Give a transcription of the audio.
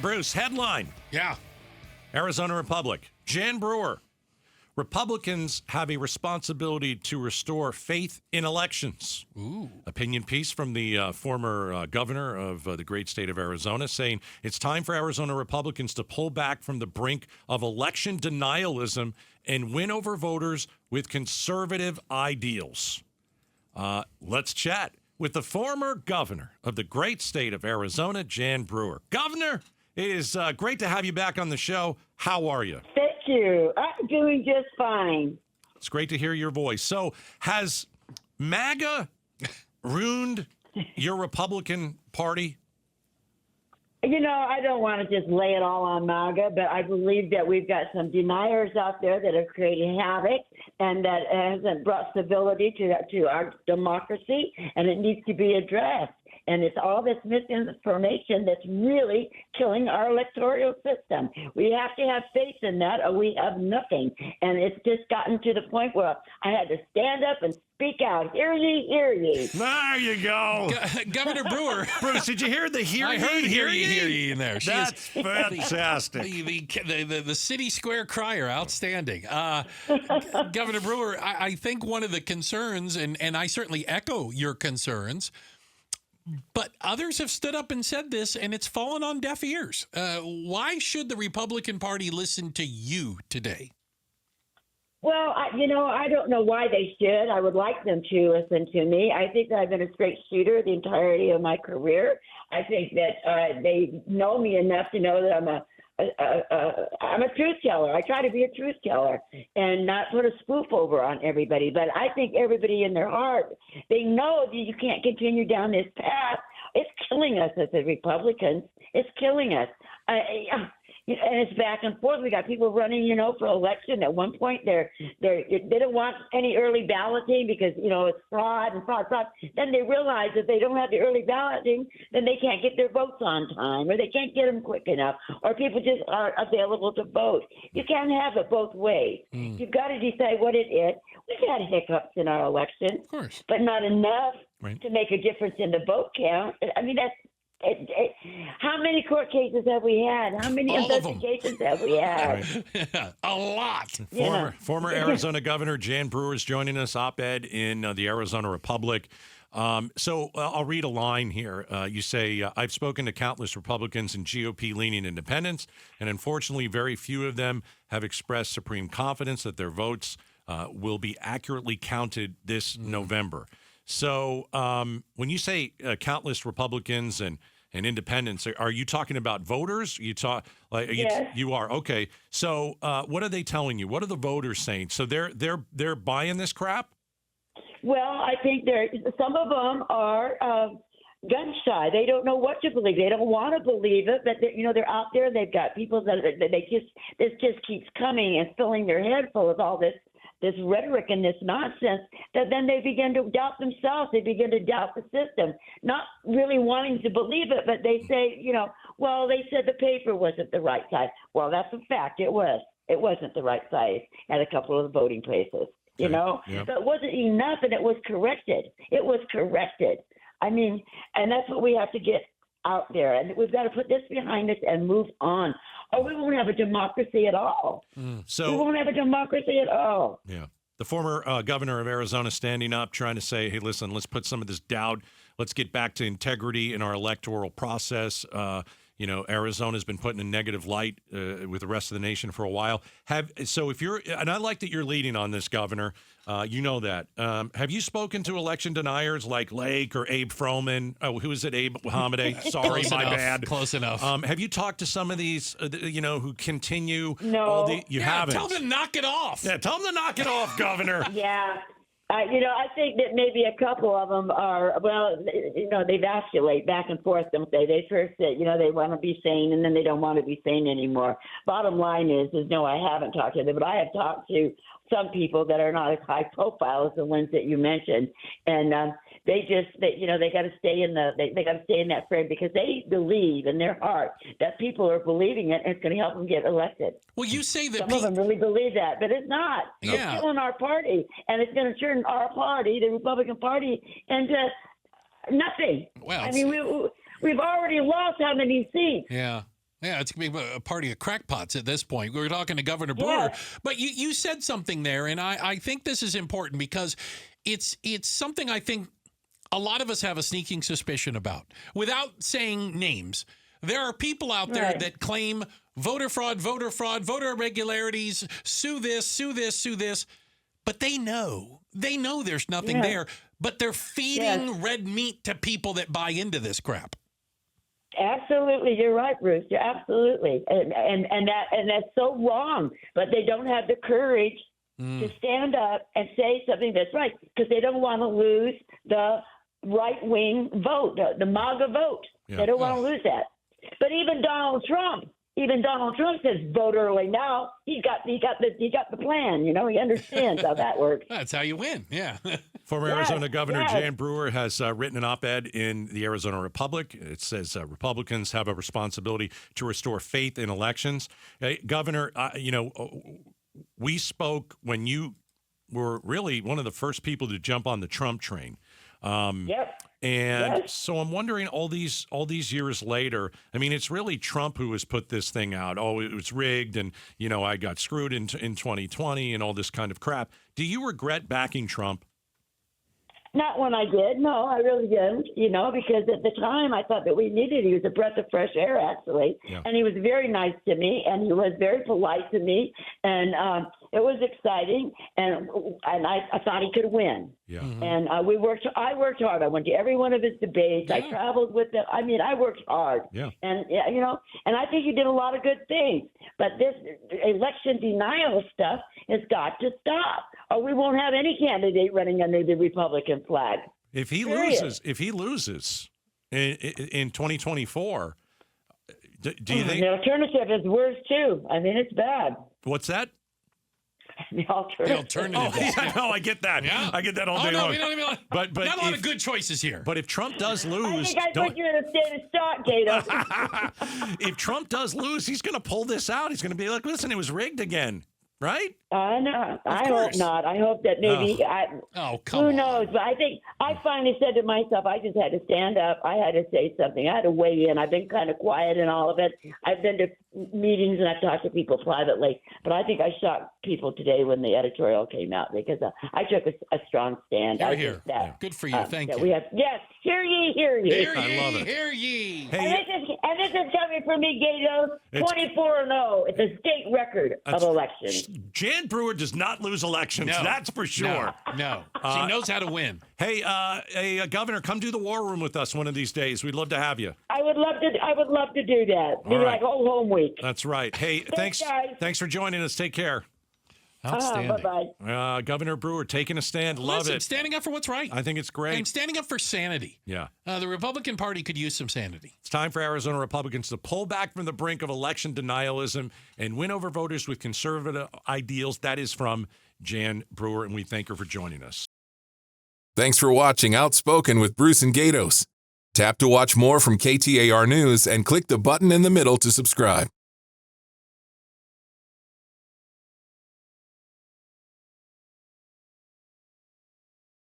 Bruce, headline. Yeah. Arizona Republic. Jan Brewer. Republicans have a responsibility to restore faith in elections. Ooh. Opinion piece from the former governor of the great state of Arizona saying it's time for Arizona Republicans to pull back from the brink of election denialism and win over voters with conservative ideals. Let's chat with the former governor of the great state of Arizona, Jan Brewer. Governor, it is great to have you back on the show. How are you? Thank you. I'm doing just fine. It's great to hear your voice. So has MAGA ruined your Republican Party? You know, I don't want to just lay it all on MAGA, but I believe that we've got some deniers out there that have created havoc and that hasn't brought stability to our democracy, and it needs to be addressed. And it's all this misinformation that's really killing our electoral system. We have to have faith in that, or we have nothing. And it's just gotten to the point where I had to stand up and speak out. Hear ye, hear ye. There you go. Governor Brewer. Bruce, did you hear the hear I ye, heard hear ye in there. She That's is fantastic. the city square crier, outstanding. Governor Brewer, I think one of the concerns, and I certainly echo your concerns, but others have stood up and said this, and it's fallen on deaf ears. Why should the Republican Party listen to you today? Well, I don't know why they should. I would like them to listen to me. I think that I've been a straight shooter the entirety of my career. I think that they know me enough to know that I'm a truth teller. I try to be a truth teller and not put a spoof over on everybody. But I think everybody in their heart, they know that you can't continue down this path. It's killing us as the Republicans. It's killing us. And it's back and forth. We got people running, for election. At one point, they don't want any early balloting because, it's fraud. Then they realize if they don't have the early balloting, then they can't get their votes on time, or they can't get them quick enough, or people just aren't available to vote. You can't have it both ways. You've got to decide what it is. We've had hiccups in our election, Of course. but not enough Right. to make a difference in the vote count. I mean, that's. How many court cases have we had? How many All of them. investigations have we had? A lot. Former Arizona Governor Jan Brewer is joining us, op-ed in the Arizona Republic. So I'll read a line here. You say, I've spoken to countless Republicans and GOP-leaning independents, and unfortunately very few of them have expressed supreme confidence that their votes will be accurately counted this November. So when you say countless Republicans and independents, are you talking about voters? Yes. You are. Okay. So what are they telling you? What are the voters saying? So they're buying this crap? Well, I think some of them are gun shy. They don't know what to believe. They don't want to believe it, but they're out there. They've got people this just keeps coming and filling their head full of all this rhetoric and this nonsense, that then they begin to doubt themselves. They begin to doubt the system, not really wanting to believe it, but they say, well, they said the paper wasn't the right size. Well, that's a fact. It was. It wasn't the right size at a couple of the voting places, Yep. But it wasn't enough, and it was corrected. It was corrected. I mean, and that's what we have to get out there, and we've got to put this behind us and move on, or we won't have a democracy at all. So we won't have a democracy at all. Yeah. The former governor of Arizona standing up, trying to say, hey, listen, let's put some of this doubt. Let's get back to integrity in our electoral process. Arizona's been put in a negative light with the rest of the nation for a while. And I like that you're leading on this, Governor. You know that. Have you spoken to election deniers like Lake or Abe Froman? Oh, who is it? Abe Mohammed? Sorry, my bad. Close enough. Have you talked to some of these, who continue? No. You haven't. Tell them to knock it off. Yeah, tell them to knock it off, Governor. Yeah. I think that maybe a couple of them are, they vacillate back and forth, don't they? They first say, they want to be sane, and then they don't want to be sane anymore. Bottom line is no, I haven't talked to them, but I have talked to some people that are not as high profile as the ones that you mentioned, and they got to stay in that frame because they believe in their heart that people are believing it, and it's going to help them get elected. Well, you say that some of them really believe that, but it's not. Yeah. It's killing our party, and it's going to turn our party, the Republican Party, into nothing. Well, I mean, we've already lost how many seats? Yeah. Yeah, it's going to be a party of crackpots at this point. We were talking to Governor Brewer, but you said something there, and I think this is important because it's something I think a lot of us have a sneaking suspicion about. Without saying names, there are people out there that claim voter fraud, voter irregularities, sue this, sue this, sue this, but they know there's nothing there, but they're feeding red meat to people that buy into this crap. Absolutely, you're right, Bruce. You're absolutely, and that's so wrong. But they don't have the courage to stand up and say something that's right because they don't want to lose the right wing vote, the MAGA vote. Yeah. They don't want to lose that. But even Donald Trump says vote early now. He got the plan. You know, he understands how that works. That's how you win. Yeah. Former Arizona Governor Jan Brewer has written an op-ed in the Arizona Republic. It says Republicans have a responsibility to restore faith in elections. Hey, Governor, we spoke when you were really one of the first people to jump on the Trump train. And so I'm wondering all these years later, I mean, it's really Trump who has put this thing out. Oh, it was rigged and, I got screwed in 2020 and all this kind of crap. Do you regret backing Trump? Not when I did. No, I really didn't, because at the time I thought that we needed, he was a breath of fresh air, actually. Yeah. And he was very nice to me and he was very polite to me. And it was exciting. And I thought he could win. Yeah. Mm-hmm. And I worked hard. I went to every one of his debates. Yeah. I traveled with him. I mean, I worked hard. Yeah. And, and I think he did a lot of good things. But this election denial stuff has got to stop, or we won't have any candidate running under the Republican flag. If he loses in 2024, do you think the alternative is worse too? I mean, it's bad. What's that? The alternative. Oh, yeah, no, I get that. Yeah. I get that all day long. But not a lot of good choices here. But if Trump does lose, I think I put you in a state of shock, Gaydos. If Trump does lose, he's going to pull this out. He's going to be like, "Listen, it was rigged again." Right? No, I hope not. I hope that maybe who knows? But I think I finally said to myself, I just had to stand up. I had to say something. I had to weigh in. I've been kind of quiet in all of it. I've been to meetings and I've talked to people privately. But I think I shocked people today when the editorial came out because I took a strong stand. Here. Good for you. Thank you. We have hear ye, hear ye. Hear ye, I love it. Hear ye. Hey, and this is coming from me, Gaydos. 24-0. It's a state record of elections. Jan Brewer does not lose elections. No, that's for sure. No. She knows how to win. Hey, Governor, come do the war room with us one of these days. We'd love to have you. I would love to do that. Maybe like home week. That's right. Hey, thanks guys. Thanks for joining us. Take care. Outstanding. Bye-bye. Governor Brewer taking a stand. Love it. Standing up for what's right. I think it's great. And standing up for sanity. Yeah. The Republican Party could use some sanity. It's time for Arizona Republicans to pull back from the brink of election denialism and win over voters with conservative ideals. That is from Jan Brewer, and we thank her for joining us. Thanks for watching Outspoken with Bruce and Gaydos. Tap to watch more from KTAR News and click the button in the middle to subscribe.